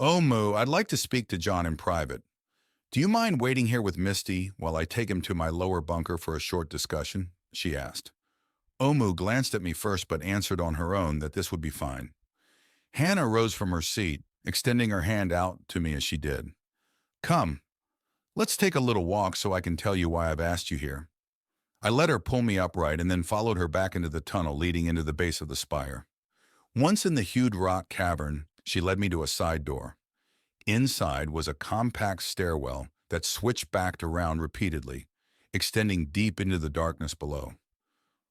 Oh, Moo, I'd like to speak to John in private. Do you mind waiting here with Misty while I take him to my lower bunker for a short discussion? She asked. Omu glanced at me first but answered on her own that this would be fine. Hannah rose from her seat, extending her hand out to me as she did. Come, let's take a little walk so I can tell you why I've asked you here. I let her pull me upright and then followed her back into the tunnel leading into the base of the spire. Once in the huge rock cavern, she led me to a side door. Inside was a compact stairwell that switched back around repeatedly, extending deep into the darkness below.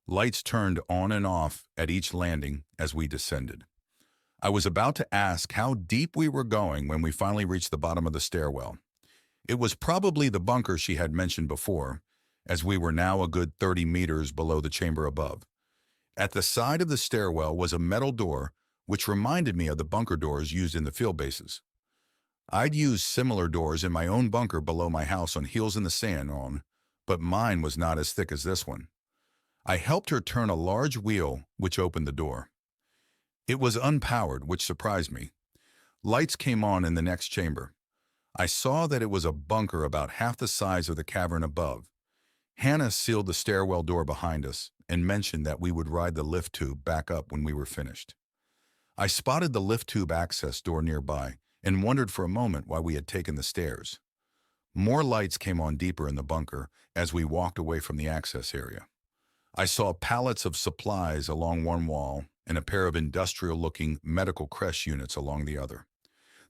Lights turned on and off at each landing as we descended. I was about to ask how deep we were going when we finally reached the bottom of the stairwell. It was probably the bunker she had mentioned before, as we were now a good 30 meters below the chamber above. At the side of the stairwell was a metal door which reminded me of the bunker doors used in the field bases. I'd used similar doors in my own bunker below my house on Heels in the Sand but mine was not as thick as this one. I helped her turn a large wheel which opened the door. It was unpowered, which surprised me. Lights came on in the next chamber. I saw that it was a bunker about half the size of the cavern above. Hannah sealed the stairwell door behind us and mentioned that we would ride the lift tube back up when we were finished. I spotted the lift tube access door nearby and wondered for a moment why we had taken the stairs. More lights came on deeper in the bunker as we walked away from the access area. I saw pallets of supplies along one wall and a pair of industrial-looking medical creche units along the other.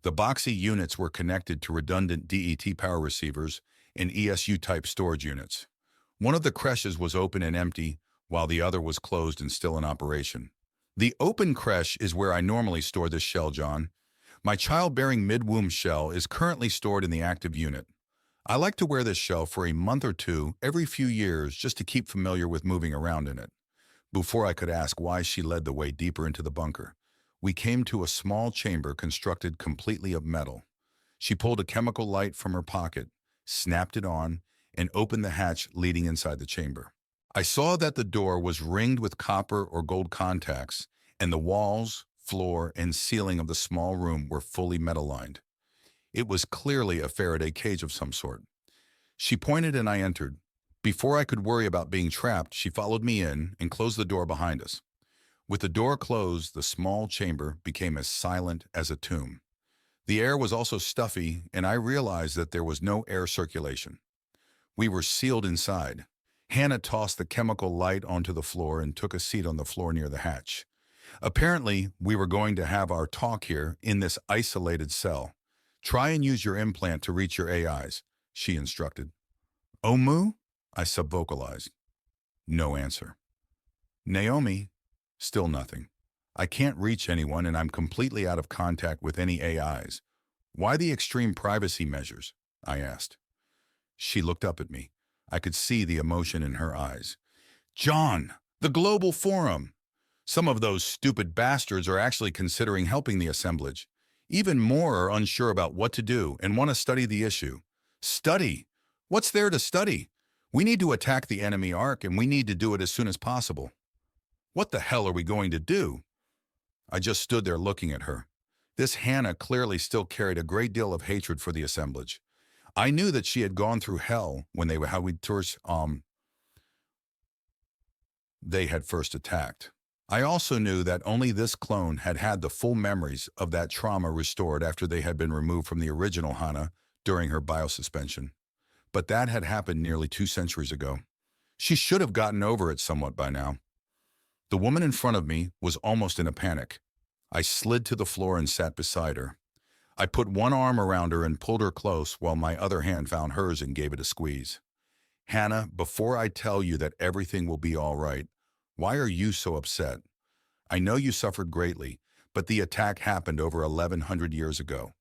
The boxy units were connected to redundant DET power receivers and ESU-type storage units. One of the creches was open and empty, while the other was closed and still in operation. The open creche is where I normally store this shell, John. My childbearing mid-womb shell is currently stored in the active unit. I like to wear this shell for a month or two every few years just to keep familiar with moving around in it. Before I could ask why, she led the way deeper into the bunker. We came to a small chamber constructed completely of metal. She pulled a chemical light from her pocket, snapped it on, and opened the hatch leading inside the chamber. I saw that the door was ringed with copper or gold contacts, and the walls, floor, and ceiling of the small room were fully metal-lined. It was clearly a Faraday cage of some sort. She pointed and I entered. Before I could worry about being trapped, she followed me in and closed the door behind us. With the door closed, the small chamber became as silent as a tomb. The air was also stuffy, and I realized that there was no air circulation. We were sealed inside. Hannah tossed the chemical light onto the floor and took a seat on the floor near the hatch. Apparently, we were going to have our talk here in this isolated cell. Try and use your implant to reach your AIs, she instructed. Omu? I subvocalized. No answer. Naomi? Still nothing. I can't reach anyone and I'm completely out of contact with any AIs. Why the extreme privacy measures? I asked. She looked up at me. I could see the emotion in her eyes. John, the Global Forum. Some of those stupid bastards are actually considering helping the assemblage. Even more are unsure about what to do and want to study the issue. Study? What's there to study? We need to attack the enemy arc and we need to do it as soon as possible. What the hell are we going to do? I just stood there looking at her. This Hannah clearly still carried a great deal of hatred for the assemblage. I knew that she had gone through hell when they had first attacked. I also knew that only this clone had had the full memories of that trauma restored after they had been removed from the original Hannah during her biosuspension. But that had happened nearly 2 centuries ago. She should have gotten over it somewhat by now. The woman in front of me was almost in a panic. I slid to the floor and sat beside her. I put one arm around her and pulled her close while my other hand found hers and gave it a squeeze. Hannah, before I tell you that everything will be all right, why are you so upset? I know you suffered greatly, but the attack happened over 1,100 years ago.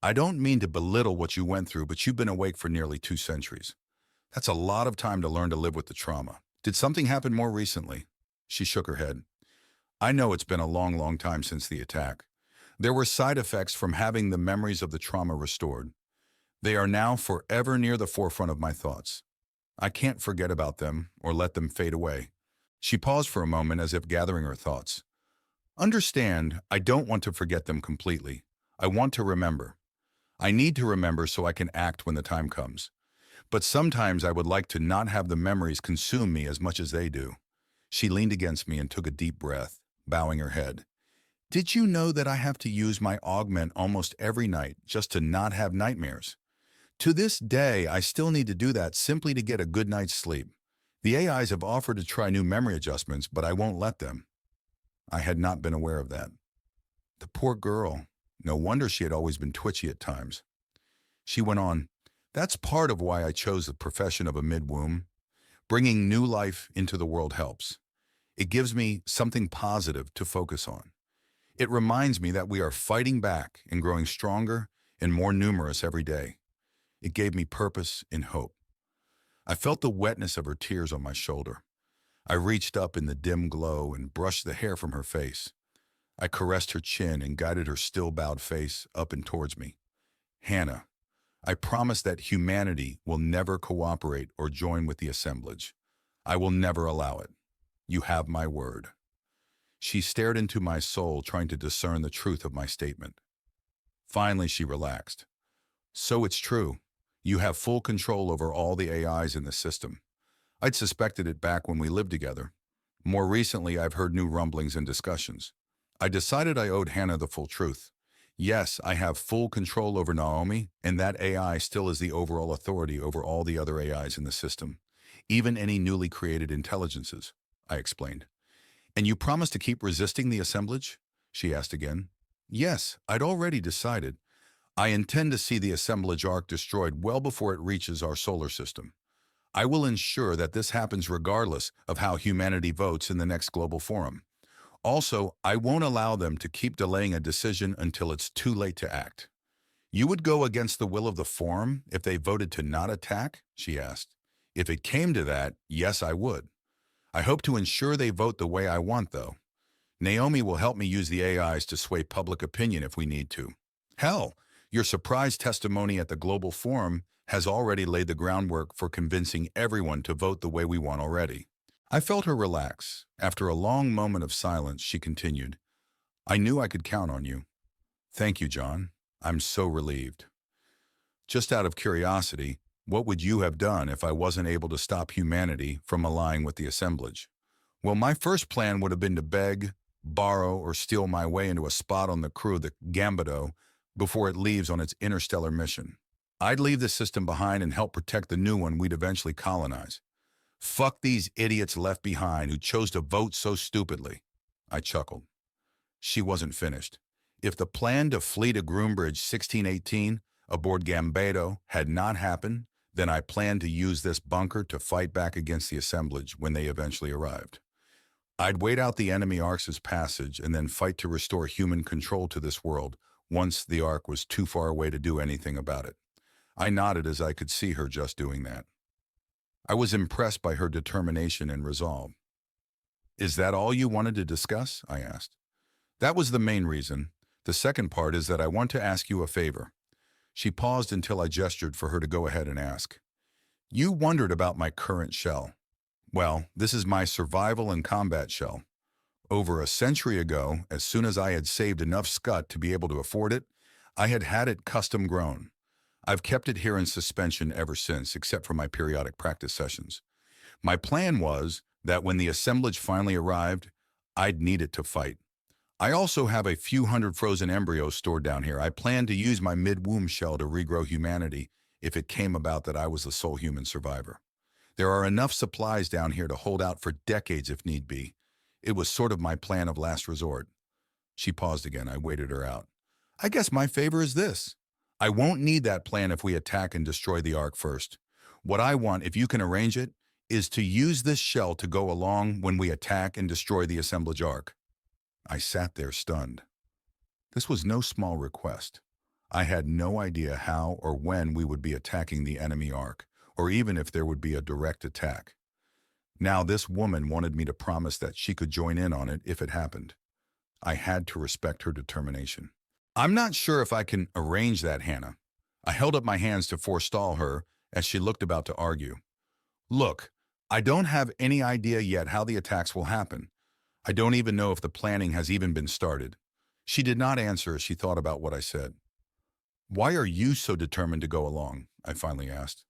I don't mean to belittle what you went through, but you've been awake for nearly 2 centuries. That's a lot of time to learn to live with the trauma. Did something happen more recently? She shook her head. I know it's been a long, long time since the attack. There were side effects from having the memories of the trauma restored. They are now forever near the forefront of my thoughts. I can't forget about them or let them fade away. She paused for a moment as if gathering her thoughts. Understand, I don't want to forget them completely. I want to remember. I need to remember so I can act when the time comes. But sometimes I would like to not have the memories consume me as much as they do. She leaned against me and took a deep breath, bowing her head. Did you know that I have to use my augment almost every night just to not have nightmares? To this day, I still need to do that simply to get a good night's sleep. The AIs have offered to try new memory adjustments, but I won't let them. I had not been aware of that. The poor girl. No wonder she had always been twitchy at times. She went on, "That's part of why I chose the profession of a midwomb. Bringing new life into the world helps. It gives me something positive to focus on. It reminds me that we are fighting back and growing stronger and more numerous every day. It gave me purpose and hope." I felt the wetness of her tears on my shoulder. I reached up in the dim glow and brushed the hair from her face. I caressed her chin and guided her still bowed face up and towards me. "Hannah, I promise that humanity will never cooperate or join with the assemblage. I will never allow it. You have my word." She stared into my soul, trying to discern the truth of my statement. Finally, she relaxed. "So it's true. You have full control over all the AIs in the system. I'd suspected it back when we lived together. More recently, I've heard new rumblings and discussions. I decided I owed Hannah the full truth. Yes, I have full control over Naomi, and that AI still is the overall authority over all the other AIs in the system, even any newly created intelligences," I explained. "And you promise to keep resisting the assemblage?" she asked again. "Yes, I'd already decided. I intend to see the assemblage arc destroyed well before it reaches our solar system. I will ensure that this happens regardless of how humanity votes in the next global forum. Also, I won't allow them to keep delaying a decision until it's too late to act." "You would go against the will of the forum if they voted to not attack?" she asked. "If it came to that, yes, I would. I hope to ensure they vote the way I want, though. Naomi will help me use the AIs to sway public opinion if we need to. Hell, your surprise testimony at the Global Forum has already laid the groundwork for convincing everyone to vote the way we want already." I felt her relax. After a long moment of silence, she continued, "I knew I could count on you." "Thank you, Jon. I'm so relieved." "Just out of curiosity, what would you have done if I wasn't able to stop humanity from allying with the assemblage?" "Well, my first plan would have been to beg, borrow, or steal my way into a spot on the crew of the Gambito before it leaves on its interstellar mission. I'd leave the system behind and help protect the new one we'd eventually colonize. Fuck these idiots left behind who chose to vote so stupidly." I chuckled. She wasn't finished. "If the plan to flee to Groombridge 1618 aboard Gambito had not happened, then I planned to use this bunker to fight back against the assemblage when they eventually arrived. I'd wait out the enemy Arcs' passage and then fight to restore human control to this world once the Ark was too far away to do anything about it." I nodded as I could see her just doing that. I was impressed by her determination and resolve. "Is that all you wanted to discuss?" I asked. "That was the main reason. The second part is that I want to ask you a favor." She paused until I gestured for her to go ahead and ask. "You wondered about my current shell. Well, this is my survival and combat shell. Over a century ago, as soon as I had saved enough scut to be able to afford it, I had it custom grown. I've kept it here in suspension ever since, except for my periodic practice sessions. My plan was that when the assemblage finally arrived, I'd need it to fight. I also have a few hundred frozen embryos stored down here. I plan to use my mid-womb shell to regrow humanity if it came about that I was the sole human survivor. There are enough supplies down here to hold out for decades if need be. It was sort of my plan of last resort." She paused again. I waited her out. "I guess my favor is this. I won't need that plan if we attack and destroy the Ark first. What I want, if you can arrange it, is to use this shell to go along when we attack and destroy the assemblage Ark." I sat there stunned. This was no small request. I had no idea how or when we would be attacking the enemy Ark, or even if there would be a direct attack. Now this woman wanted me to promise that she could join in on it if it happened. I had to respect her determination. "I'm not sure if I can arrange that, Hannah." I held up my hands to forestall her as she looked about to argue. "Look, I don't have any idea yet how the attacks will happen. I don't even know if the planning has even been started. She did not answer as she thought about what I said. "Why are you so determined to go along?" I finally asked.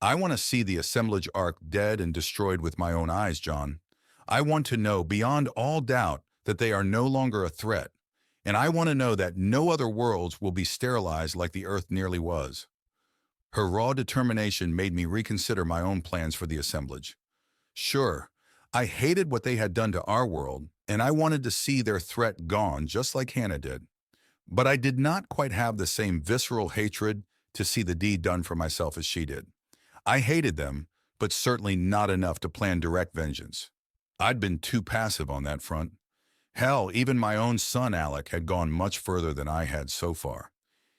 "I want to see the assemblage arc dead and destroyed with my own eyes, Jon. I want to know beyond all doubt that they are no longer a threat, and I want to know that no other worlds will be sterilized like the Earth nearly was." Her raw determination made me reconsider my own plans for the assemblage. Sure, I hated what they had done to our world, and I wanted to see their threat gone just like Hannah did. But I did not quite have the same visceral hatred to see the deed done for myself as she did. I hated them, but certainly not enough to plan direct vengeance. I'd been too passive on that front. Hell, even my own son Alec had gone much further than I had so far.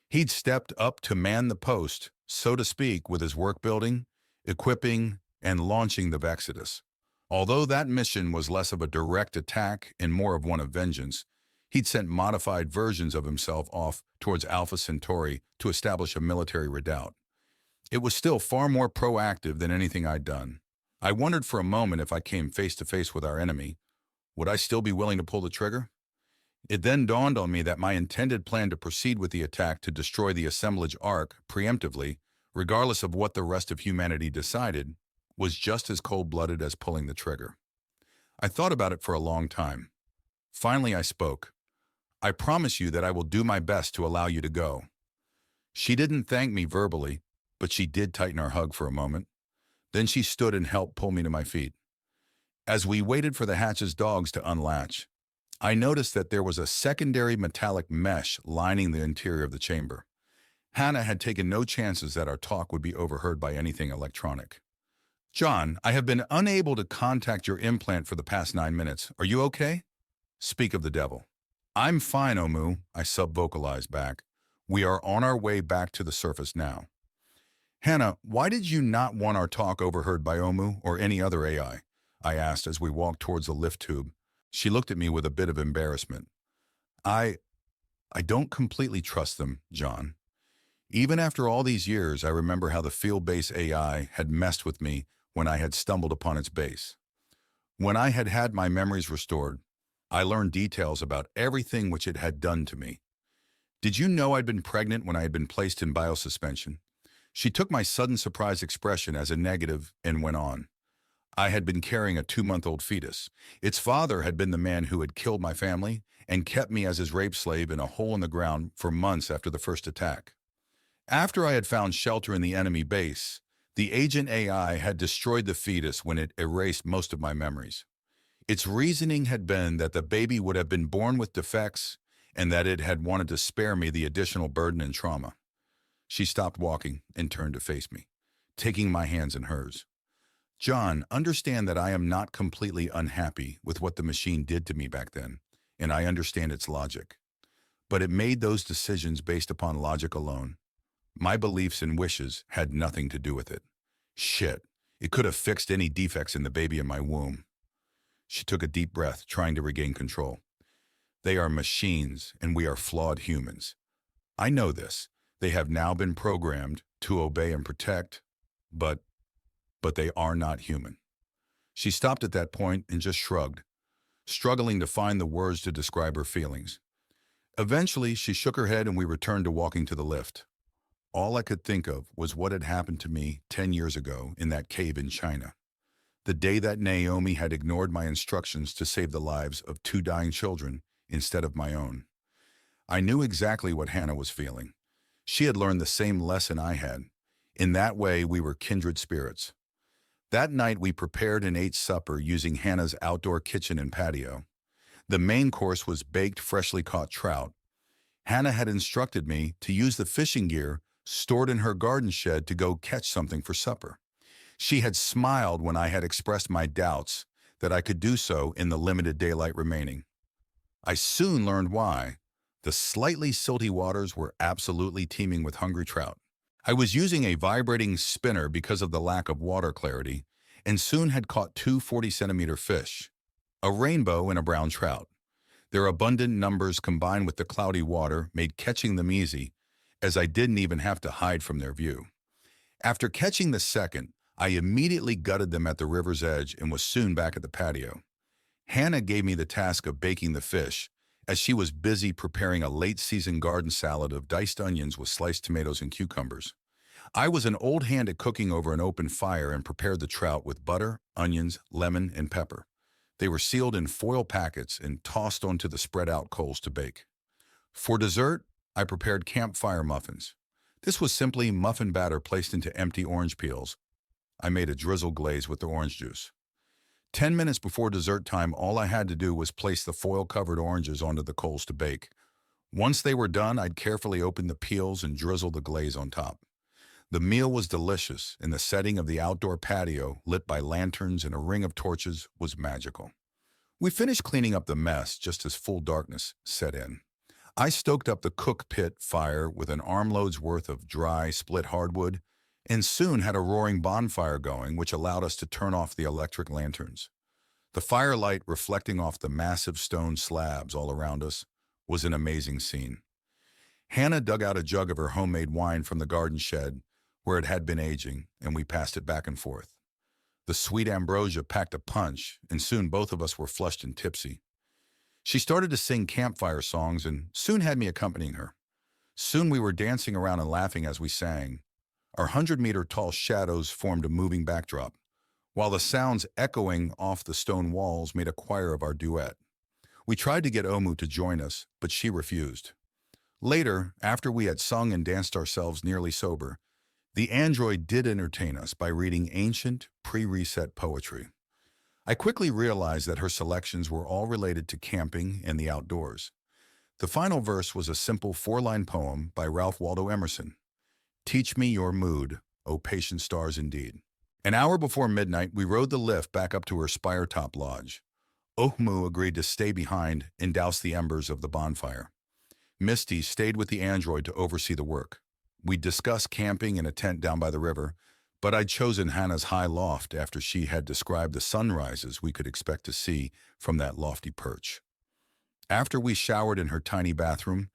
He'd stepped up to man the post, so to speak, with his work building, equipping, and launching the Vexodus. Although that mission was less of a direct attack and more of one of vengeance, he'd sent modified versions of himself off towards Alpha Centauri to establish a military redoubt. It was still far more proactive than anything I'd done. I wondered for a moment if I came face to face with our enemy, would I still be willing to pull the trigger? It then dawned on me that my intended plan to proceed with the attack to destroy the assemblage arc preemptively, regardless of what the rest of humanity decided, was just as cold-blooded as pulling the trigger. I thought about it for a long time. Finally, I spoke. "I promise you that I will do my best to allow you to go." She didn't thank me verbally, but she did tighten our hug for a moment. Then she stood and helped pull me to my feet. As we waited for the hatch's dogs to unlatch, I noticed that there was a secondary metallic mesh lining the interior of the chamber. Hannah had taken no chances that our talk would be overheard by anything electronic. "Jon, I have been unable to contact your implant for the past 9 minutes. Are you okay?" "Speak of the devil." "I'm fine, Omu," I sub-vocalized back. "We are on our way back to the surface now." "Hannah, why did you not want our talk overheard by Omu or any other AI?" I asked as we walked towards the lift tube. She looked at me with a bit of embarrassment. I don't completely trust them, Jon. Even after all these years, I remember how the field-based AI had messed with me when I had stumbled upon its base. When I had had my memories restored, I learned details about everything which it had done to me. "Did you know I'd been pregnant when I had been placed in biosuspension?" She took my sudden surprised expression as a negative and went on. "I had been carrying a 2-month-old fetus. Its father had been the man who had killed my family and kept me as his rape slave in a hole in the ground for months after the first attack. After I had found shelter in the enemy base, the agent AI had destroyed the fetus when it erased most of my memories. Its reasoning had been that the baby would have been born with defects and that it had wanted to spare me the additional burden and trauma." She stopped walking and turned to face me, taking my hands in hers. "Jon, understand that I am not completely unhappy with what the machine did to me back then, and I understand its logic. But it made those decisions based upon logic alone. My beliefs and wishes had nothing to do with it. Shit, it could have fixed any defects in the baby in my womb." She took a deep breath, trying to regain control. "They are machines, and we are flawed humans. I know this. They have now been programmed to obey and protect, but they are not human." She stopped at that point and just shrugged, struggling to find the words to describe her feelings. Eventually, she shook her head and we returned to walking to the lift. All I could think of was what had happened to me 10 years ago in that cave in China. The day that Naomi had ignored my instructions to save the lives of 2 dying children instead of my own. I knew exactly what Hannah was feeling. She had learned the same lesson I had. In that way, we were kindred spirits. That night, we prepared and ate supper using Hannah's outdoor kitchen and patio. The main course was baked, freshly caught trout. Hannah had instructed me to use the fishing gear stored in her garden shed to go catch something for supper. She had smiled when I had expressed my doubts that I could do so in the limited daylight remaining. I soon learned why. The slightly silty waters were absolutely teeming with hungry trout. I was using a vibrating spinner because of the lack of water clarity, and soon had caught 2 40-centimeter fish, a rainbow and a brown trout. Their abundant numbers combined with the cloudy water made catching them easy, as I didn't even have to hide from their view. After catching the second, I immediately gutted them at the river's edge and was soon back at the patio. Hannah gave me the task of baking the fish, as she was busy preparing a late-season garden salad of diced onions with sliced tomatoes and cucumbers. I was an old hand at cooking over an open fire and prepared the trout with butter, onions, lemon, and pepper. They were sealed in foil packets and tossed onto the spread-out coals to bake. For dessert, I prepared campfire muffins. This was simply muffin batter placed into empty orange peels. I made a drizzle glaze with the orange juice. 10 minutes before dessert time, all I had to do was place the foil-covered oranges onto the coals to bake. Once they were done, I'd carefully open the peels and drizzle the glaze on top. The meal was delicious, and the setting of the outdoor patio, lit by lanterns and a ring of torches, was magical. We finished cleaning up the mess just as full darkness set in. I stoked up the cook pit fire with an armload's worth of dry, split hardwood, and soon had a roaring bonfire going, which allowed us to turn off the electric lanterns. The firelight reflecting off the massive stone slabs all around us was an amazing scene. Hannah dug out a jug of her homemade wine from the garden shed, where it had been aging, and we passed it back and forth. The sweet ambrosia packed a punch, and soon both of us were flushed and tipsy. She started to sing campfire songs and soon had me accompanying her. Soon we were dancing around and laughing as we sang. Our 100-meter-tall shadows formed a moving backdrop, while the sounds echoing off the stone walls made a choir of our duet. We tried to get Omu to join us, but she refused. Later, after we had sung and danced ourselves nearly sober, the android did entertain us by reading ancient, pre-reset poetry. I quickly realized that her selections were all related to camping and the outdoors. The final verse was a simple 4-line poem by Ralph Waldo Emerson. Teach me your mood, O patient stars indeed. An hour before midnight, we rode the lift back up to her spire-top lodge. Omu agreed to stay behind and douse the embers of the bonfire. Misty stayed with the android to oversee the work. We discussed camping in a tent down by the river, but I'd chosen Hannah's high loft after she had described the sunrises we could expect to see from that lofty perch. After we showered in her tiny bathroom,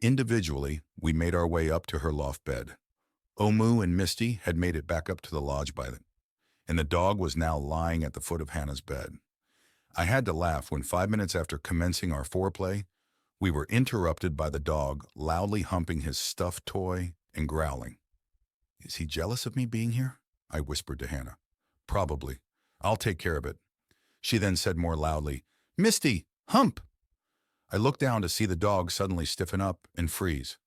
individually, we made our way up to her loft bed. Omu and Misty had made it back up to the lodge by then, and the dog was now lying at the foot of Hannah's bed. I had to laugh when 5 minutes after commencing our foreplay, we were interrupted by the dog loudly humping his stuffed toy and growling. Is he jealous of me being here? I whispered to Hannah. Probably. I'll take care of it. She then said more loudly, Misty, hump! I looked down to see the dog suddenly stiffen up and freeze.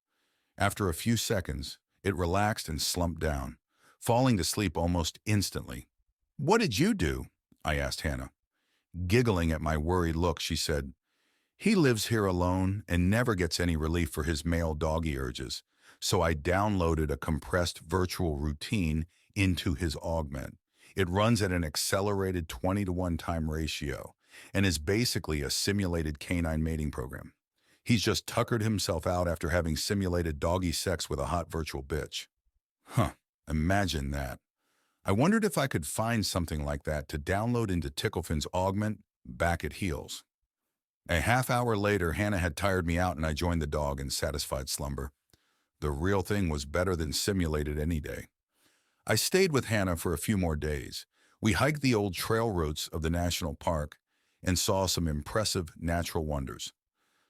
After a few seconds, it relaxed and slumped down, falling to sleep almost instantly. What did you do? I asked Hannah. Giggling at my worried look, she said, he lives here alone and never gets any relief for his male doggy urges, so I downloaded a compressed virtual routine into his augment. It runs at an accelerated 20-to-1 time ratio and is basically a simulated canine mating program. He's just tuckered himself out after having simulated doggy sex with a hot virtual bitch. Imagine that. I wondered if I could find something like that to download into Ticklefin's augment back at heels. A half hour later, Hannah had tired me out and I joined the dog in satisfied slumber. The real thing was better than simulated any day. I stayed with Hannah for a few more days. We hiked the old trail routes of the national park and saw some impressive natural wonders.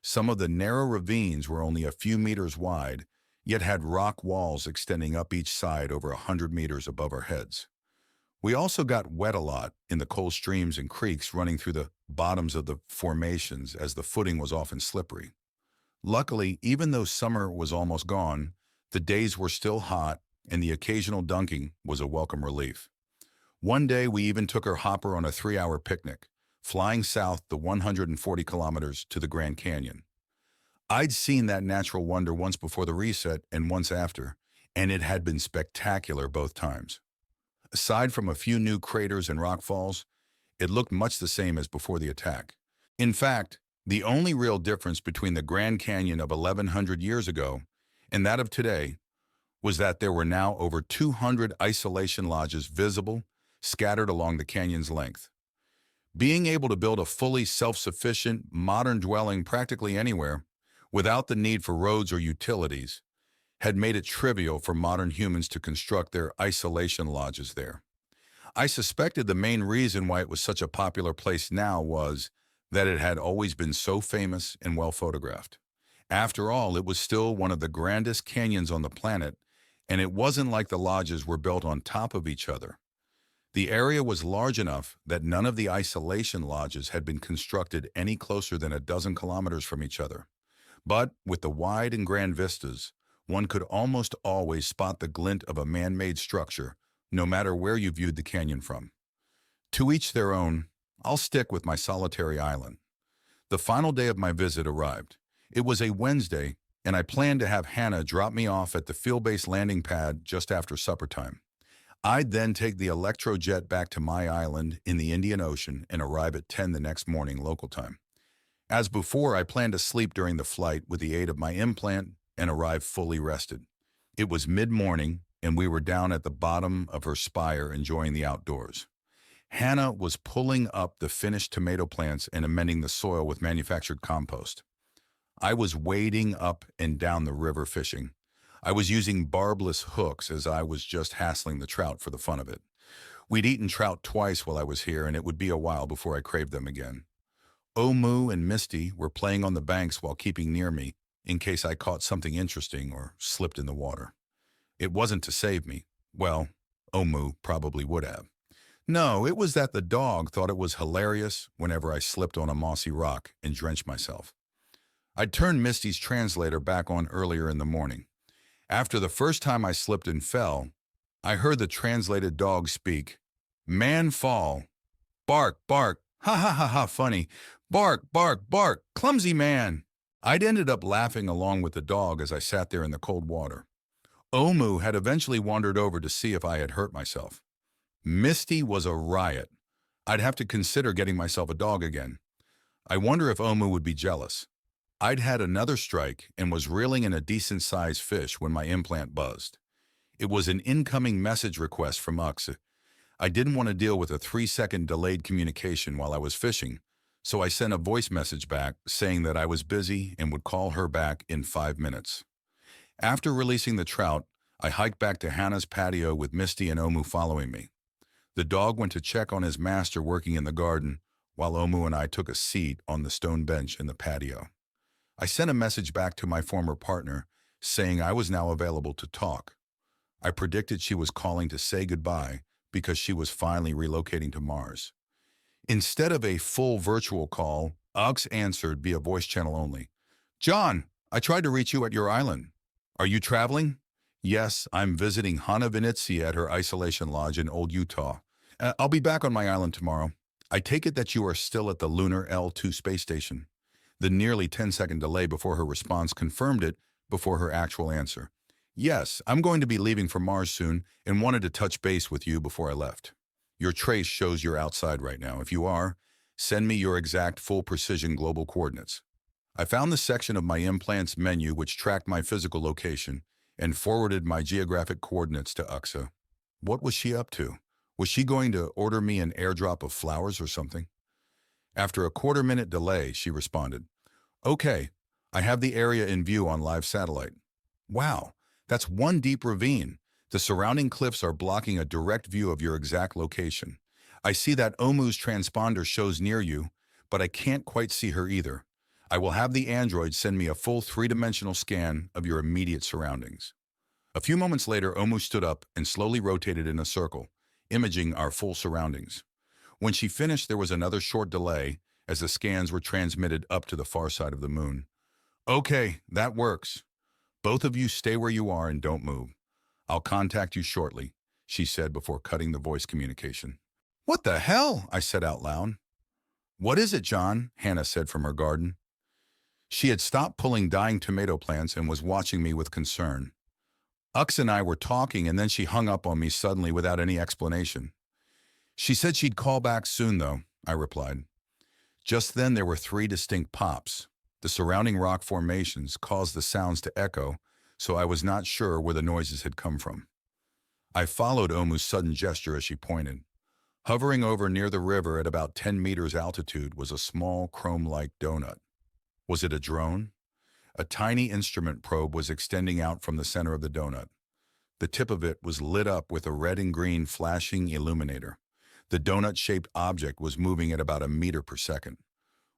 Some of the narrow ravines were only a few meters wide, yet had rock walls extending up each side over 100 meters above our heads. We also got wet a lot in the cold streams and creeks running through the bottoms of the formations as the footing was often slippery. Luckily, even though summer was almost gone, the days were still hot and the occasional dunking was a welcome relief. One day we even took our hopper on a 3-hour picnic, flying south the 140 kilometers to the Grand Canyon. I'd seen that natural wonder once before the reset and once after, and it had been spectacular both times. Aside from a few new craters and rock falls, it looked much the same as before the attack. In fact, the only real difference between the Grand Canyon of 1,100 years ago and that of today was that there were now over 200 isolation lodges visible, scattered along the canyon's length. Being able to build a fully self-sufficient, modern dwelling practically anywhere, without the need for roads or utilities, had made it trivial for modern humans to construct their isolation lodges there. I suspected the main reason why it was such a popular place now was that it had always been so famous and well photographed. After all, it was still one of the grandest canyons on the planet, and it wasn't like the lodges were built on top of each other. The area was large enough that none of the isolation lodges had been constructed any closer than a dozen kilometers from each other. But with the wide and grand vistas, one could almost always spot the glint of a man-made structure, no matter where you viewed the canyon from. To each their own. I'll stick with my solitary island. The final day of my visit arrived. It was a Wednesday, and I planned to have Hannah drop me off at the field-based landing pad just after supper time. I'd then take the electro jet back to my island in the Indian Ocean and arrive at 10 the next morning local time. As before, I planned to sleep during the flight with the aid of my implant and arrive fully rested. It was mid-morning, and we were down at the bottom of her spire enjoying the outdoors. Hannah was pulling up the finished tomato plants and amending the soil with manufactured compost. I was wading up and down the river fishing. I was using barbless hooks as I was just hassling the trout for the fun of it. We'd eaten trout twice while I was here, and it would be a while before I craved them again. Omu and Misty were playing on the banks while keeping near me in case I caught something interesting or slipped in the water. It wasn't to save me. Well, Omu probably would have. No, it was that the dog thought it was hilarious whenever I slipped on a mossy rock and drenched myself. I'd turned Misty's translator back on earlier in the morning. After the first time I slipped and fell, I heard the translated dog speak. Man fall. Bark, bark. Ha ha ha ha, funny. Bark, bark, bark. Clumsy man. I'd ended up laughing along with the dog as I sat there in the cold water. Omu had eventually wandered over to see if I had hurt myself. Misty was a riot. I'd have to consider getting myself a dog again. I wonder if Omu would be jealous. I'd had another strike and was reeling in a decent-sized fish when my implant buzzed. It was an incoming message request from Ux. I didn't want to deal with a 3-second delayed communication while I was fishing, so I sent a voice message back saying that I was busy and would call her back in 5 minutes. After releasing the trout, I hiked back to Hannah's patio with Misty and Omu following me. The dog went to check on his master working in the garden, while Omu and I took a seat on the stone bench in the patio. I sent a message back to my former partner, saying I was now available to talk. I predicted she was calling to say goodbye because she was finally relocating to Mars. Instead of a full virtual call, Ux answered via voice channel only. John, I tried to reach you at your island. Are you traveling? Yes, I'm visiting Hannah Vinitsi at her isolation lodge in Old Utah. I'll be back on my island tomorrow. I take it that you are still at the lunar L2 space station. The nearly 10-second delay before her response confirmed it before her actual answer. Yes, I'm going to be leaving for Mars soon and wanted to touch base with you before I left. Your trace shows you're outside right now. If you are, send me your exact full precision global coordinates. I found the section of my implants menu which tracked my physical location and forwarded my geographic coordinates to Uxa. What was she up to? Was she going to order me an airdrop of flowers or something? After a quarter-minute delay, she responded, Okay, I have the area in view on live satellite. Wow, that's one deep ravine. The surrounding cliffs are blocking a direct view of your exact location. I see that Omu's transponder shows near you, but I can't quite see her either. I will have the android send me a full 3-dimensional scan of your immediate surroundings. A few moments later, Omu stood up and slowly rotated in a circle, imaging our full surroundings. When she finished, there was another short delay as the scans were transmitted up to the far side of the moon. Okay, that works. Both of you stay where you are and don't move. I'll contact you shortly, she said before cutting the voice communication. What the hell? I said out loud. What is it, John? Hannah said from her garden. She had stopped pulling dying tomato plants and was watching me with concern. Ux and I were talking, and then she hung up on me suddenly without any explanation. She said she'd call back soon, though, I replied. Just then there were 3 distinct pops. The surrounding rock formations caused the sounds to echo, so I was not sure where the noises had come from. I followed Omu's sudden gesture as she pointed. Hovering over near the river at about 10 meters altitude was a small chrome-like donut. Was it a drone? A tiny instrument probe was extending out from the center of the donut. The tip of it was lit up with a red and green flashing illuminator. The donut-shaped object was moving at about 1 meter per second.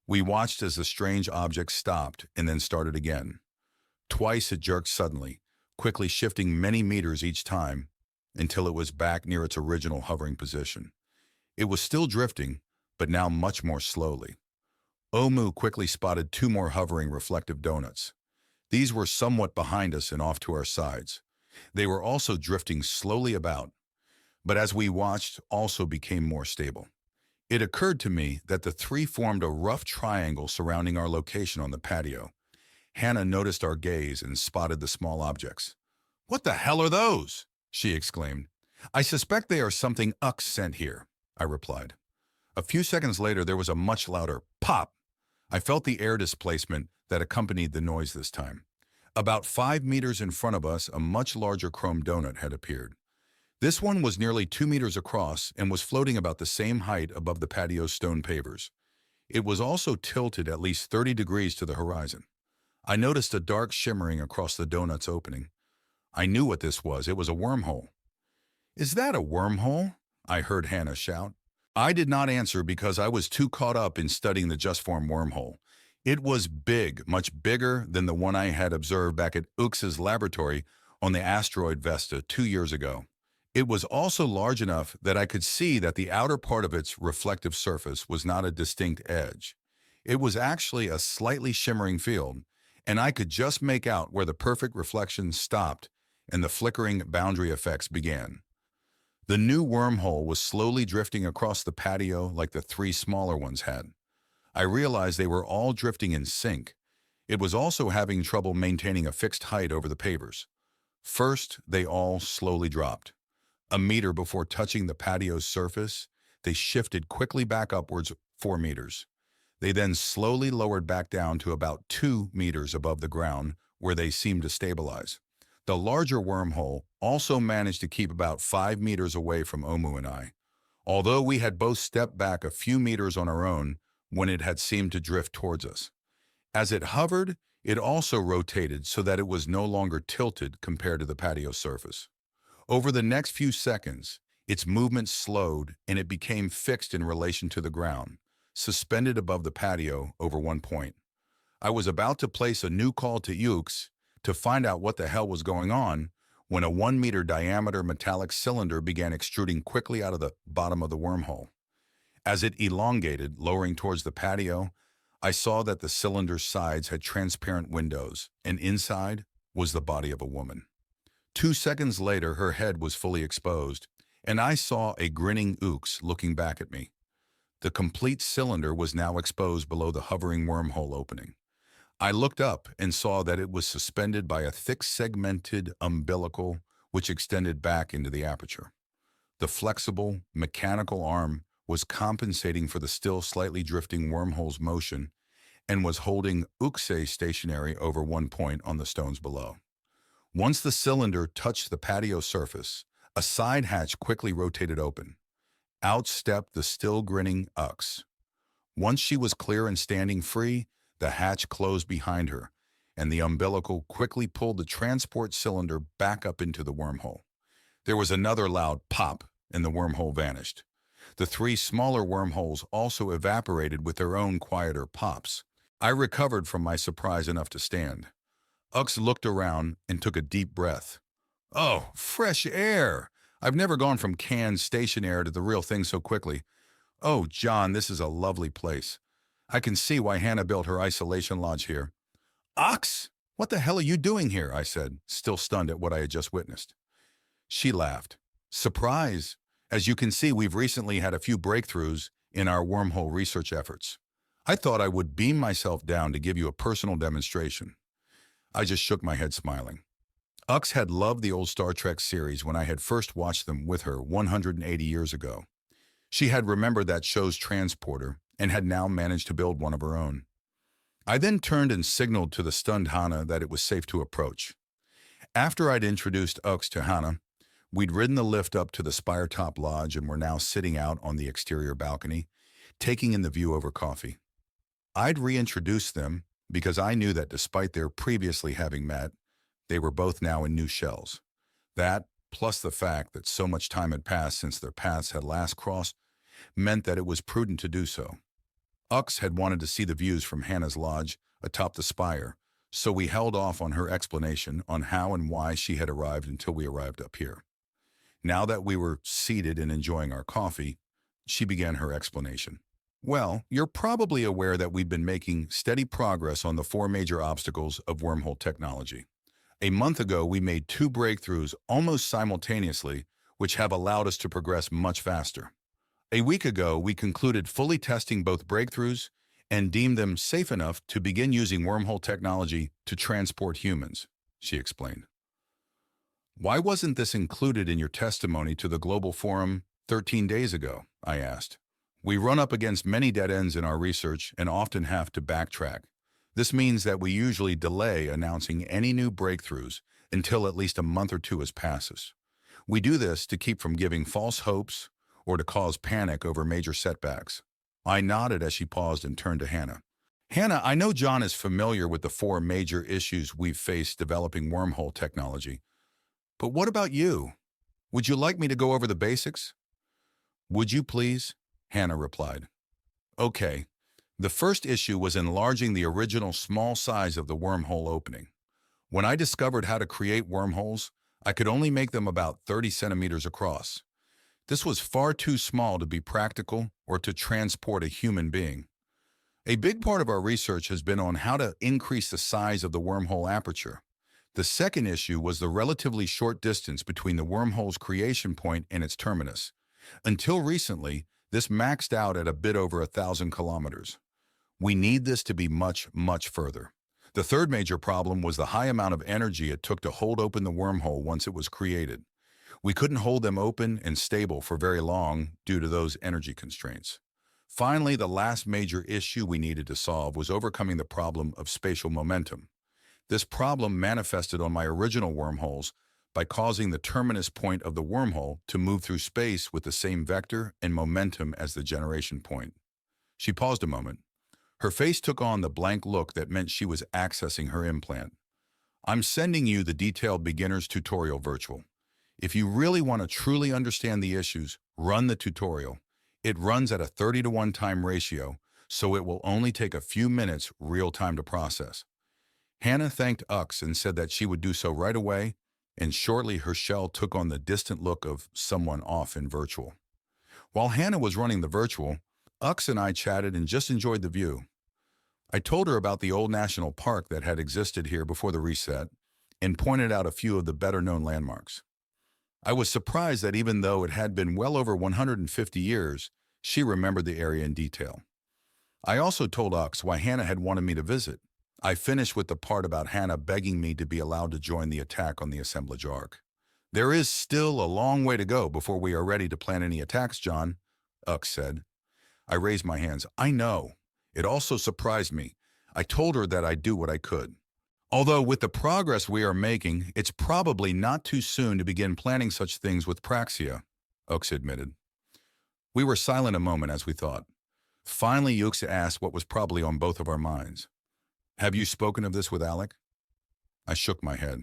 We watched as the strange object stopped and then started again. Twice it jerked suddenly, quickly shifting many meters each time until it was back near its original hovering position. It was still drifting, but now much more slowly. Omu quickly spotted two more hovering reflective donuts. These were somewhat behind us and off to our sides. They were also drifting slowly about, but as we watched, also became more stable. It occurred to me that the three formed a rough triangle surrounding our location on the patio. Hannah noticed our gaze and spotted the small objects. "What the hell are those?" she exclaimed. "I suspect they are something Ux sent here," I replied. A few seconds later, there was a much louder pop. I felt the air displacement that accompanied the noise this time. About 5 meters in front of us, a much larger chrome donut had appeared. This one was nearly 2 meters across and was floating about the same height above the patio's stone pavers. It was also tilted at least 30 degrees to the horizon. I noticed a dark shimmering across the donut's opening. I knew what this was. It was a wormhole. "Is that a wormhole?" I heard Hannah shout. I did not answer because I was too caught up in studying the just-formed wormhole. It was big, much bigger than the one I had observed back at Ux's laboratory on the asteroid Vesta 2 years ago. It was also large enough that I could see that the outer part of its reflective surface was not a distinct edge. It was actually a slightly shimmering field, and I could just make out where the perfect reflection stopped and the flickering boundary effects began. The new wormhole was slowly drifting across the patio like the three smaller ones had. I realized they were all drifting in sync. It was also having trouble maintaining a fixed height over the pavers. First, they all slowly dropped. A meter before touching the patio's surface, they shifted quickly back upwards 4 meters. They then slowly lowered back down to about 2 meters above the ground, where they seemed to stabilize. The larger wormhole also managed to keep about 5 meters away from Omu and I, although we had both stepped back a few meters on our own when it had seemed to drift towards us. As it hovered, it also rotated so that it was no longer tilted compared to the patio surface. Over the next few seconds, its movement slowed and it became fixed in relation to the ground, suspended above the patio over one point. I was about to place a new call to Ux to find out what the hell was going on when a 1-meter diameter metallic cylinder began extruding quickly out of the bottom of the wormhole. As it elongated, lowering towards the patio, I saw that the cylinder's sides had transparent windows, and inside was the body of a woman. 2 seconds later, her head was fully exposed, and I saw a grinning Ux looking back at me. The complete cylinder was now exposed below the hovering wormhole opening. I looked up and saw that it was suspended by a thick segmented umbilical which extended back into the aperture. The flexible, mechanical arm was compensating for the still slightly drifting wormhole's motion and was holding Uxe stationary over one point on the stones below. Once the cylinder touched the patio surface, a side hatch quickly rotated open. Out stepped the still grinning Ux. Once she was clear and standing free, the hatch closed behind her, and the umbilical quickly pulled the transport cylinder back up into the wormhole. There was another loud pop, and the wormhole vanished. The 3 smaller wormholes also evaporated with their own quieter pops. I recovered from my surprise enough to stand. Ux looked around and took a deep breath. "Oh, fresh air! I've never gone from canned station air to the real thing so quickly. Oh, John, this is a lovely place. I can see why Hannah built her isolation lodge here." "Ux, what the hell are you doing here?" I said, still stunned at what I had just witnessed. She laughed. "Surprise! As you can see, we've recently had a few breakthroughs in our wormhole research efforts. I thought I would beam myself down to give you a personal demonstration." I just shook my head, smiling. Ux had loved the old Star Trek series when I had first watched them with her 180 years ago. She had remembered that show's transporter and had now managed to build one of her own. I then turned and signaled to the stunned Hannah that it was safe to approach. After I'd introduced Ux to Hannah, we'd ridden the lift up to the Spiretop Lodge and were now sitting out on the exterior balcony, taking in the view over coffee. I'd reintroduced them because I knew that despite their previously having met, they were both now in new shells. That, plus the fact that so much time had passed since their paths had last crossed, meant that it was prudent to do so. Ux had wanted to see the views from Hannah's lodge atop the spire, so we held off on her explanation on how and why she had arrived until we arrived up here. Now that we were seated and enjoying our coffee, she began her explanation. Well, you're probably aware that we've been making steady progress on the 4 major obstacles of wormhole technology. A month ago, we made 2 breakthroughs almost simultaneously, which have allowed us to progress much faster. A week ago, we concluded fully testing both breakthroughs and deemed them safe enough to begin using wormhole technology to transport humans, she explained. Why wasn't this included in your testimony to the Global Forum 13 days ago? I asked. We run up against many dead ends in our research and often have to backtrack. This means that we usually delay announcing any new breakthroughs until at least a month or 2 has passes. We do this to keep from giving false hopes or to cause panic over major setbacks. I nodded as she paused and turned to Hannah. Hannah, I know Jon is familiar with the 4 major issues we've faced developing wormhole technology. But what about you? Would you like me to go over the basics? Would you please? Hannah replied. Okay. The first issue was enlarging the original small size of the wormhole opening. When I discovered how to create wormholes, I could only make them about 30 centimeters across. This was far too small to be practical or to transport a human being. A big part of our research has been on how to increase the size of the wormhole aperture. The second issue was the relatively short distance between the wormhole's creation point and its terminus. Until recently, this maxed out at a bit over 1,000 kilometers. We need this to be much, much further. The third major problem was the high amount of energy it took to hold open the wormhole once it was created. We couldn't hold them open and stable for very long due to those energy constraints. Finally, the last major issue we needed to solve was overcoming the problem of spatial momentum. This problem manifested on my original wormholes by causing the terminus point of the wormhole to move through space with the same vector and momentum as the generation point. She paused a moment. Her face took on the blank look that meant she was accessing her implant. I'm sending you the detailed beginner's tutorial virtual. If you really want to truly understand the issues, run the tutorial. It runs at a 30-to-1 time ratio, so it will only take a few minutes real time to process. Hannah thanked Ux and said that she would do so right away, and shortly her shell took on the distant look of someone off in virtual. While Hannah was running the virtual, Ux and I chatted and just enjoyed the view. I told her about the old national park that had existed here before the reset and pointed out a few of the better-known landmarks. I was surprised that even though it had been well over 150 years, she remembered the area in detail. I also told Ux why Hannah had wanted me to visit. I finished with the part about Hannah begging me to be allowed to join the attack on the assemblage arc. There is still a long way to go before we are ready to plan any attacks, Jon, Ux said. I raised my hands. I know. It also surprised me. I told her that I'd do what I could. Although with the progress we are making, it's probably not too soon to begin planning such things with Praxia, Ux admitted. We were silent a moment as we thought. Finally, Ux asked what was probably on both of our minds. Have you spoken of this with Alec? I shook my head.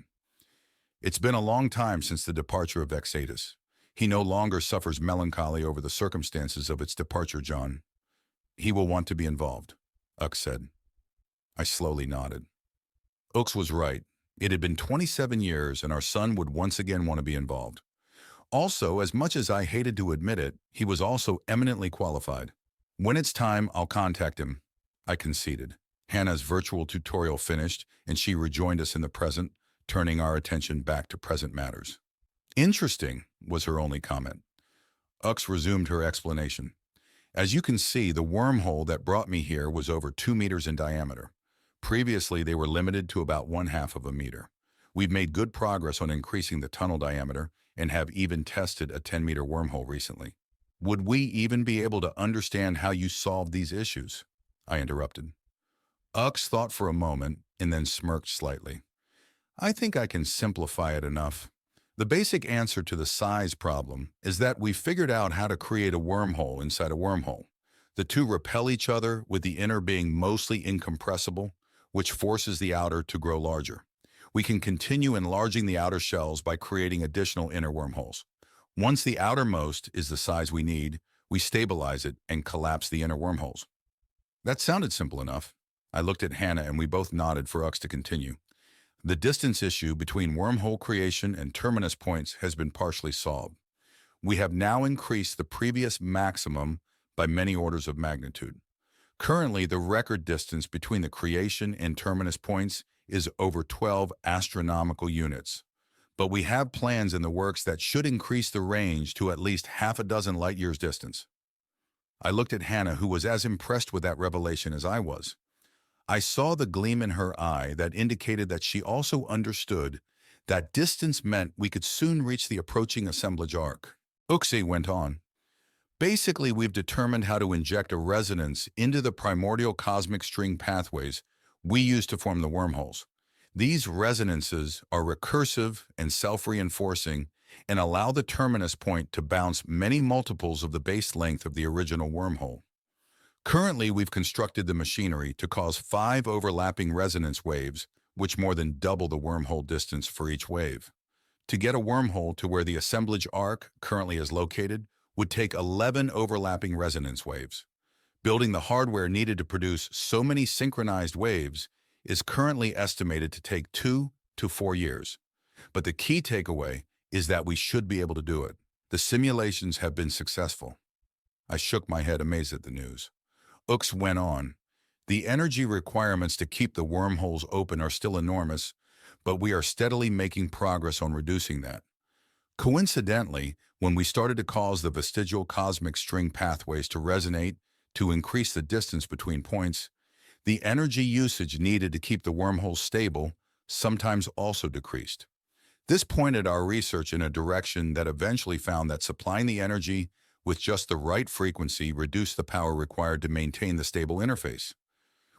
It's been a long time since the departure of Vexatus. He no longer suffers melancholy over the circumstances of its departure, Jon. He will want to be involved, Ux said. I slowly nodded. Ux was right. It had been 27 years and our son would once again want to be involved. Also, as much as I hated to admit it, he was also eminently qualified. When it's time, I'll contact him, I conceded. Hannah's virtual tutorial finished and she rejoined us in the present, turning our attention back to present matters. Interesting, was her only comment. Ux resumed her explanation. As you can see, the wormhole that brought me here was over 2 meters in diameter. Previously, they were limited to about 1/2 of a meter. We've made good progress on increasing the tunnel diameter and have even tested a 10-meter wormhole recently. Would we even be able to understand how you solved these issues? I interrupted. Ux thought for a moment and then smirked slightly. I think I can simplify it enough. The basic answer to the size problem is that we figured out how to create a wormhole inside a wormhole. The two repel each other, with the inner being mostly incompressible, which forces the outer to grow larger. We can continue enlarging the outer shells by creating additional inner wormholes. Once the outermost is the size we need, we stabilize it and collapse the inner wormholes. That sounded simple enough. I looked at Hannah and we both nodded for Ux to continue. The distance issue between wormhole creation and terminus points has been partially solved. We have now increased the previous maximum by many orders of magnitude. Currently, the record distance between the creation and terminus points is over 12 astronomical units. But we have plans in the works that should increase the range to at least half a dozen light-years distance. I looked at Hannah, who was as impressed with that revelation as I was. I saw the gleam in her eye that indicated that she also understood that distance meant we could soon reach the approaching assemblage arc. Uxie went on. Basically, we've determined how to inject a resonance into the primordial cosmic string pathways we use to form the wormholes. These resonances are recursive and self-reinforcing and allow the terminus point to bounce many multiples of the base length of the original wormhole. Currently, we've constructed the machinery to cause 5 overlapping resonance waves, which more than double the wormhole distance for each wave. To get a wormhole to where the assemblage arc currently is located would take 11 overlapping resonance waves. Building the hardware needed to produce so many synchronized waves is currently estimated to take 2 to 4 years. But the key takeaway is that we should be able to do it. The simulations have been successful. I shook my head, amazed at the news. Ux went on. The energy requirements to keep the wormholes open are still enormous, but we are steadily making progress on reducing that. Coincidentally, when we started to cause the vestigial cosmic string pathways to resonate to increase the distance between points, the energy usage needed to keep the wormholes stable sometimes also decreased. This pointed our research in a direction that eventually found that supplying the energy with just the right frequency reduced the power required to maintain the stable interface.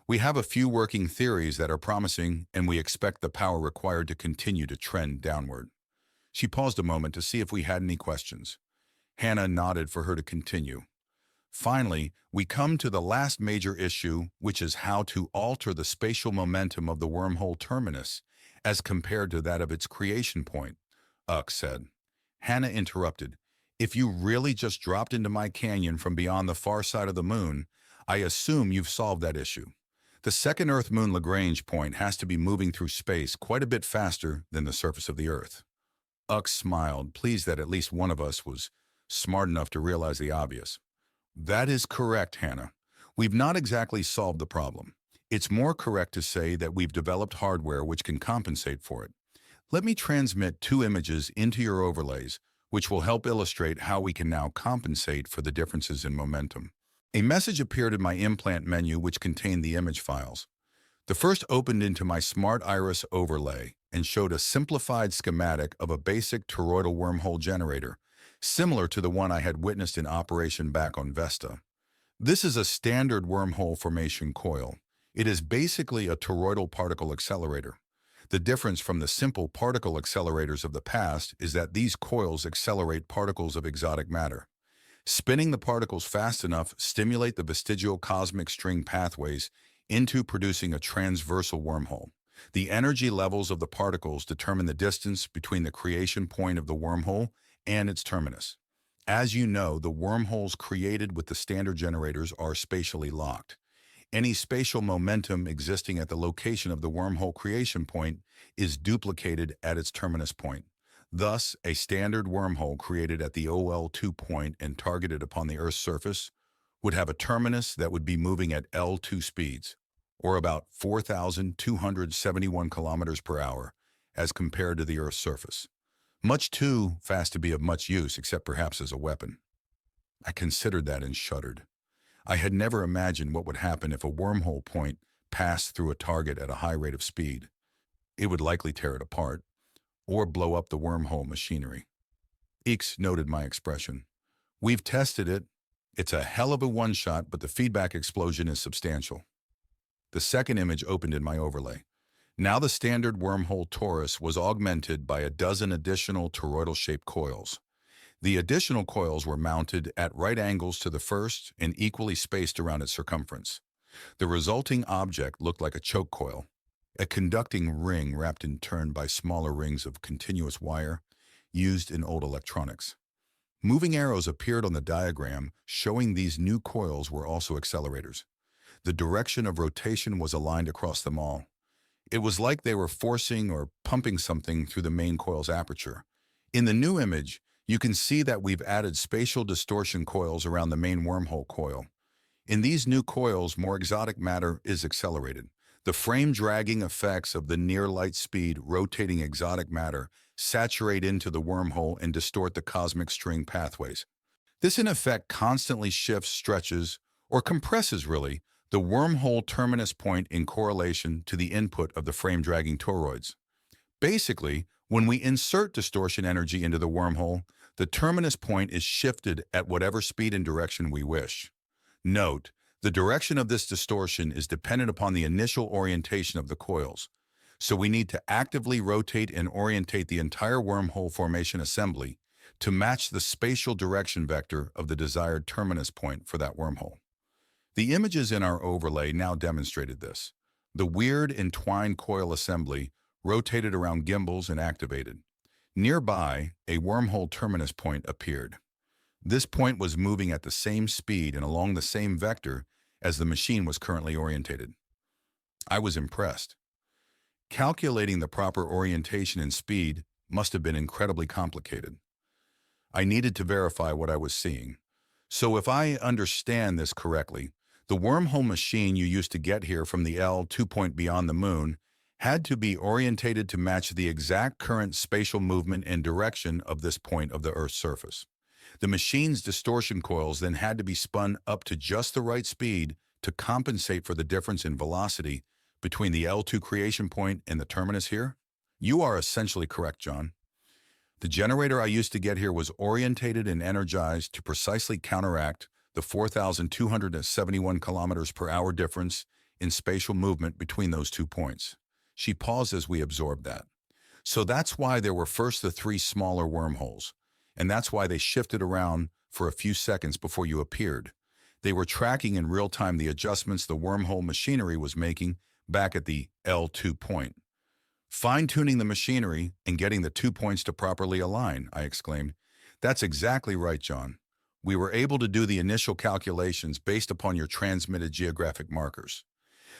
We have a few working theories that are promising, and we expect the power required to continue to trend downward. She paused a moment to see if we had any questions. Hannah nodded for her to continue. Finally, we come to the last major issue, which is how to alter the spatial momentum of the wormhole terminus as compared to that of its creation point, Ux said. Hannah interrupted. If you really just dropped into my canyon from beyond the far side of the moon, I assume you've solved that issue. The second Earth-Moon Lagrange point has to be moving through space quite a bit faster than the surface of the Earth. Ux smiled, pleased that at least one of us was smart enough to realize the obvious. That is correct, Hannah. We've not exactly solved the problem. It's more correct to say that we've developed hardware which can compensate for it. Let me transmit 2 images into your overlays, which will help illustrate how we can now compensate for the differences in momentum. A message appeared in my implant menu which contained the image files. The first opened into my Smart Iris overlay and showed a simplified schematic of a basic toroidal wormhole generator, similar to the one I had witnessed in operation back on Vesta. This is a standard wormhole formation coil. It is basically a toroidal particle accelerator. The difference from the simple particle accelerators of the past is that these coils accelerate particles of exotic matter. Spinning the particles fast enough stimulate the vestigial cosmic string pathways into producing a transversal wormhole. The energy levels of the particles determine the distance between the creation point of the wormhole and its terminus. As you know, the wormholes created with the standard generators are spatially locked. Any spatial momentum existing at the location of the wormhole creation point is duplicated at its terminus point. Thus, a standard wormhole created at the OL2 point and targeted upon the Earth's surface would have a terminus that would be moving at L2 speeds, or about 4,271 kilometers per hour, as compared to the Earth's surface. Much too fast to be of much use, except perhaps as a weapon. I considered that and shuddered. I had never imagined what would happen if a wormhole point passed through a target at a high rate of speed. It would likely tear it apart, or blow up the wormhole machinery. Eeks noted my expression. We've tested it. It's a hell of a one-shot, but the feedback explosion is substantial. The second image opened in my overlay. Now the standard wormhole torus was augmented by a dozen additional toroidal-shaped coils. The additional coils were mounted at right angles to the first and equally spaced around its circumference. The resulting object looked like a choke coil, a conducting ring wrapped in turn by smaller rings of continuous wire used in old electronics. Moving arrows appeared on the diagram showing these new coils were also accelerators. The direction of rotation was aligned across them all. It was like they were forcing or pumping something through the main coil's aperture. In the new image, you can see that we've added spatial distortion coils around the main wormhole coil. In these new coils, more exotic matter is accelerated. The frame-dragging effects of the near-light speed rotating exotic matter saturate into the wormhole and distort the cosmic string pathways. This, in effect, constantly shifts, stretches, or compresses, really, the wormhole terminus point in correlation to the input of the frame-dragging toroids. Basically, when we insert distortion energy into the wormhole, the terminus point is shifted at whatever speed and direction we wish. Note, the direction of this distortion is dependent upon the initial orientation of the coils, so we need to actively rotate and orientate the entire wormhole formation assembly to match the spatial direction vector of the desired terminus point for that wormhole. The images in our overlay now demonstrated this. The weird entwined coil assembly rotated around gimbals and activated. Nearby, a wormhole terminus point appeared. This point was moving at the same speed and along the same vector as the machine was currently orientated. I was impressed. Calculating the proper orientation and speed must have been incredibly complicated. I needed to verify what I was seeing. So if I understand this correctly, the wormhole machine you used to get here from the L2 point beyond the moon had to be orientated to match the exact current spatial movement and direction of this point of the Earth's surface. The machine's distortion coils then had to be spun up to just the right speed to compensate for the difference in velocity between the L2 creation point and the terminus here? You are essentially correct, John. The generator I used to get here was orientated and energized to precisely counteract the 4,271 kilometers per hour difference in spatial movement between those 2 points. She paused as we absorbed that. So that's why there were first the 3 smaller wormholes, and that's why they shifted around for a few seconds before you appeared. They were tracking in real time the adjustments the wormhole machinery was making back at the L2 point. Fine-tuning the machinery and getting the 2 points to properly align, I exclaimed. That's exactly right, John. We were able to do the initial calculations based upon your transmitted geographic markers.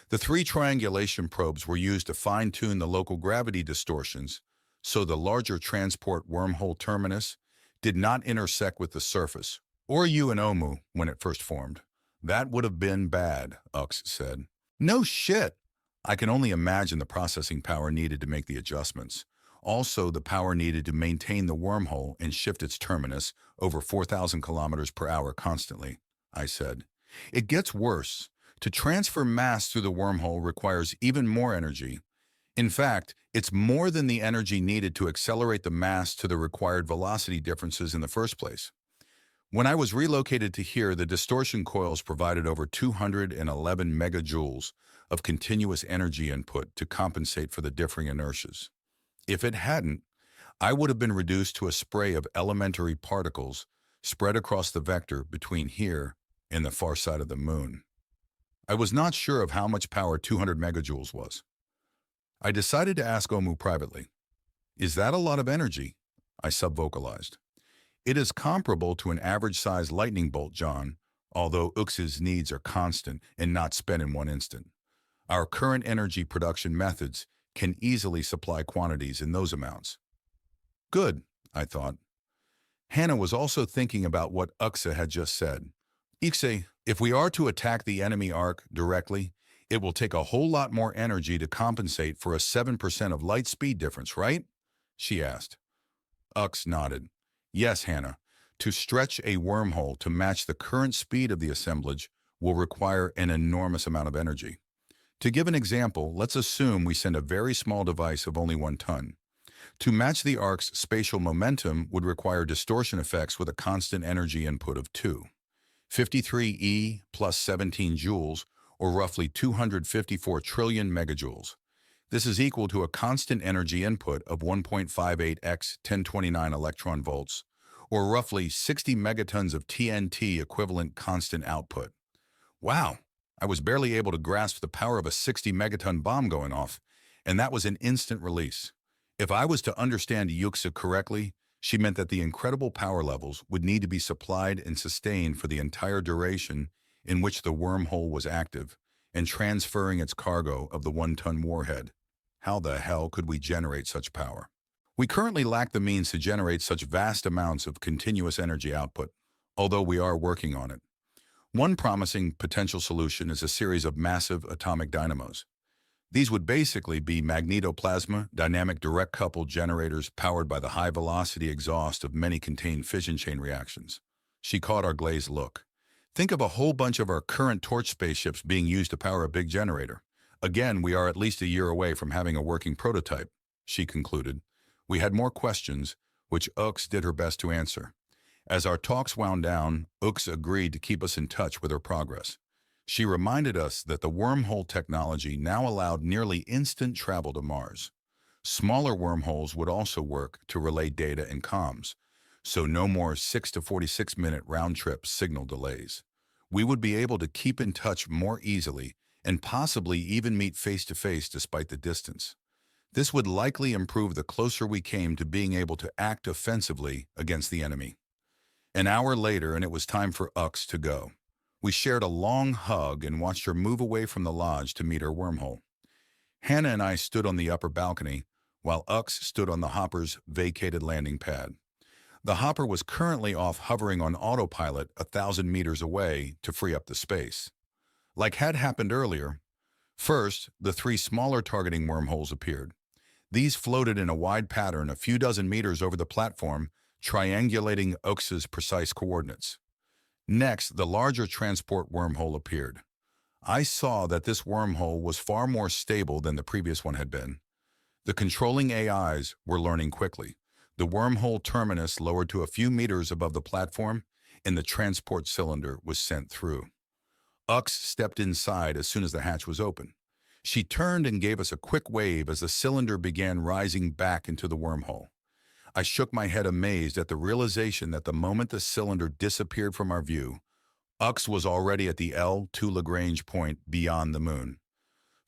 The 3 triangulation probes were used to fine-tune the local gravity distortions, so the larger transport wormhole terminus did not intersect with the surface, or you and Omu when it first formed. That would have been bad, Ux said. No shit! I can only imagine the processing power needed to make the adjustments. Also, the power needed to maintain the wormhole and shift its terminus over 4,000 kilometers per hour constantly, I said. It gets worse. To transfer mass through the wormhole requires even more energy. In fact, it's more than the energy needed to accelerate the mass to the required velocity differences in the first place. When I was relocated to here, the distortion coils provided over 211 megajoules of continuous energy input to compensate for the differing inertias. If it hadn't, I would have been reduced to a spray of elementary particles spread across the vector between here and the far side of the moon. I was not sure of how much power 200 megajoules was. I decided to ask Omu privately. Is that a lot of energy? I subvocalized. It is comparable to an average-sized lightning bolt, John, although Ux's needs are constant and not spent in one instant. Our current energy production methods can easily supply quantities in those amounts. Good, I thought. Hannah was also thinking about what Uxa had just said. Ixe, if we are to attack the enemy arc directly, it will take a whole lot more energy to compensate for a 7% of light speed difference, right? She asked. Ux nodded. Yes, Hannah. To stretch a wormhole to match the current speed of the assemblage will require an enormous amount of energy. To give an example, let's assume we send a very small device of only 1 ton. To match the arc's spatial momentum would require distortion effects with a constant energy input of 2. 53 E plus 17 joules, or roughly 254 trillion megajoules. This is equal to a constant energy input of 1.58 x 1029 electron volts, or roughly 60 megatons of TNT equivalent constant output. Wow, I was barely able to grasp the power of a 60 megaton bomb going off, and that was an instant release. If I was to understand Yuxa correctly, she meant that the incredible power levels would need to be supplied and sustained for the entire duration in which the wormhole was active, and transferring its cargo of the 1-ton warhead. How the hell could we generate such power? We currently lack the means to generate such vast amounts of continuous energy output, although we are working on it. One promising potential solution is a series of massive atomic dynamos. These would basically be magnetoplasma, dynamic direct-coupled generators powered by the high-velocity exhaust of many contained fission chain reactions. She caught our glazed look. Think of a whole bunch of our current torch spaceships being used to power a big generator. Again, we are at least a year away from having a working prototype, she concluded. We had more questions, which Ux did her best to answer. As our talks wound down, Ux agreed to keep us in touch with her progress. She reminded us that the wormhole technology now allowed nearly instant travel to Mars. Smaller wormholes would also work to relay data and comms, so no more 6 to 46-minute round-trip signal delays. We would be able to keep in touch more easily and possibly even meet face-to-face despite the distance. This would likely improve the closer we came to being able to act offensively against the enemy. An hour later, and it was time for Ux to go. We shared a long hug and watched her move away from the lodge to meet her wormhole. Hannah and I stood on the upper balcony, while Ux stood on the hopper's vacated landing pad. The hopper was currently off hovering on autopilot 1,000 meters away to free up the space. Like had happened earlier, first, the 3 smaller targeting wormholes appeared. These floated in a wide pattern a few dozen meters over the platform, triangulating Ux's precise coordinates. Next, the larger transport wormhole appeared. I saw that this wormhole was far more stable than the previous one had been. The controlling AIs were learning quickly. The wormhole terminus lowered to a few meters above the platform, and the transport cylinder was sent through. Ux stepped inside as soon as the hatch was open. She turned and gave us a quick wave as the cylinder began rising back into the wormhole. I shook my head amazed at the realization that the moment the cylinder disappeared from our view, Ux was already at the L2 Lagrange point beyond the moon.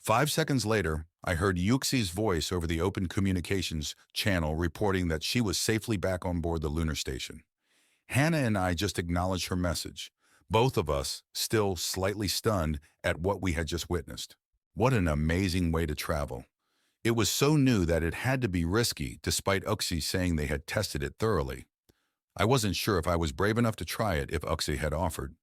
5 seconds later, I heard Yuxi's voice over the open communications channel reporting that she was safely back on board the lunar station. Hannah and I just acknowledged her message, both of us still slightly stunned at what we had just witnessed. What an amazing way to travel. It was so new that it had to be risky, despite Uxie saying they had tested it thoroughly. I wasn't sure if I was brave enough to try it if Uxie had offered.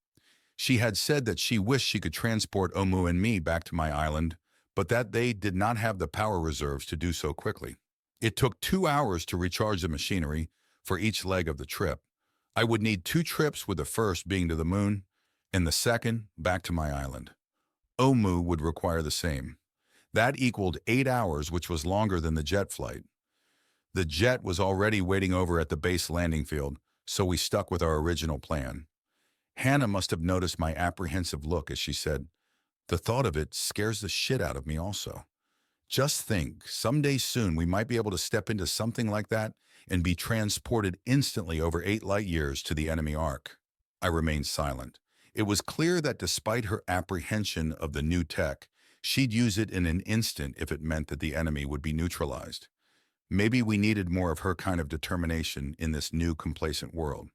She had said that she wished she could transport Omu and me back to my island, but that they did not have the power reserves to do so quickly. It took 2 hours to recharge the machinery for each leg of the trip. I would need 2 trips, with the first being to the moon, and the second back to my island. Omu would require the same. That equaled 8 hours, which was longer than the jet flight. The jet was already waiting over at the base landing field, so we stuck with our original plan. Hannah must have noticed my apprehensive look as she said, "The thought of it scares the shit out of me also. Just think, someday soon we might be able to step into something like that and be transported instantly over 8 light years to the enemy arc." I remained silent. It was clear that despite her apprehension of the new tech, she'd use it in an instant if it meant that the enemy would be neutralized. Maybe we needed more of her kind of determination in this new complacent world.